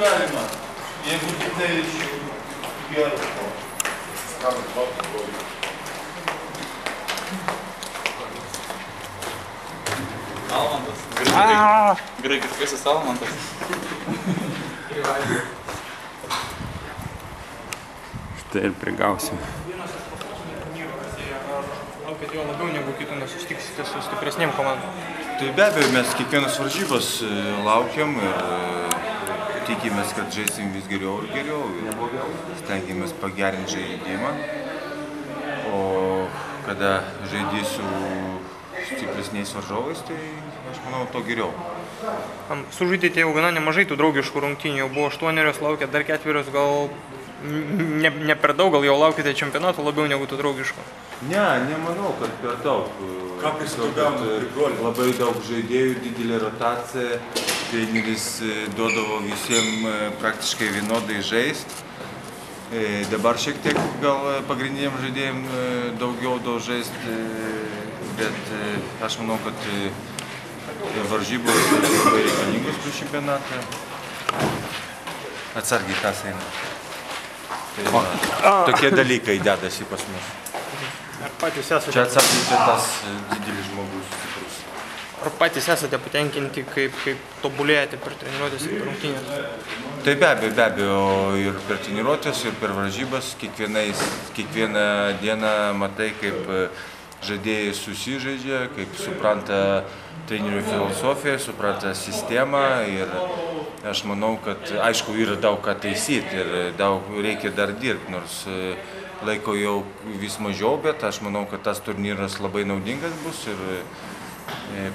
galima, jeigu tik tai iš gerų. Almantas. Graikiškasis Almantas. Štai ir prigausim. Vienas iš paskutinių turnyrų Azija, ar laukiat jo labiau negu kitų, nes susitiksite su stipresnėm komandom? Tai be abejo, mes kiekvienas varžybas laukiam ir tikimės, kad žaisim vis geriau ir geriau. Stengiamės pagerinti žaidimą. O kada žaidysiu stipresniais varžovais, tai aš manau, to geriau. Sužaidėte jau gana nemažai tų draugiškų rungtynių, jau buvo 8, laukiat dar 4, gal ne per daug, gal jau laukite čempionato labiau negu tų draugiškų? Ne, nemanau, kad per daug. Labai daug žaidėjų, didelė rotacija, treneris duodavo visiems praktiškai vienodai žaisti. Dabar šiek tiek gal pagrindiniam žaidėjim daugiau žaisti, bet aš manau, kad varžybos labai reikalingos prieš čempionatą. Atsargiai kas eina. Tokie dalykai dedasi pas mus. Ar patys esate... Čia atsakyti tas didelis žmogus stiprus. Ar patys esate patenkinti, kaip tobulėjate per treniruotės ir per rungtynės? Tai be abejo, ir per treniruotės, ir per varžybas. Kiekvieną dieną matai, kaip žaidėjai susižaidžia, kaip supranta trenerių filosofiją, supranta sistemą. Ir aš manau, kad aišku, yra daug ką taisyti ir daug reikia dar dirbti, nors laiko jau vis mažiau, bet aš manau, kad tas turnyras labai naudingas bus ir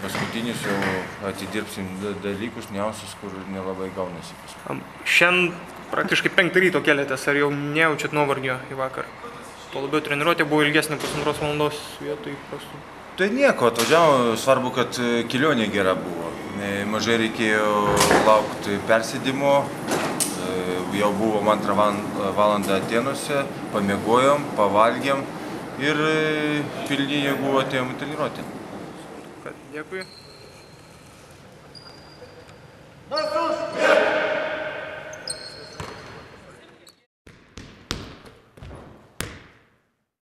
paskutinius jau atidirbsim dalykus, niuansus, kur nelabai gaunasi. Šiandien praktiškai 5 ryto keliatės, ar jau nejaučiat nuovargio į vakar? Tuo labiau treniruotė buvo ilgesnė, 1,5 valandos vietoj įprastų. Tai nieko, atvažiavo, svarbu, kad kelionė gera buvo. Mažai reikėjo laukti persėdimo, jau buvom 2 valandą Atenuose, pamiegojom, pavalgėm ir pilni jėgų atėjom į treniruotę. Dėkui.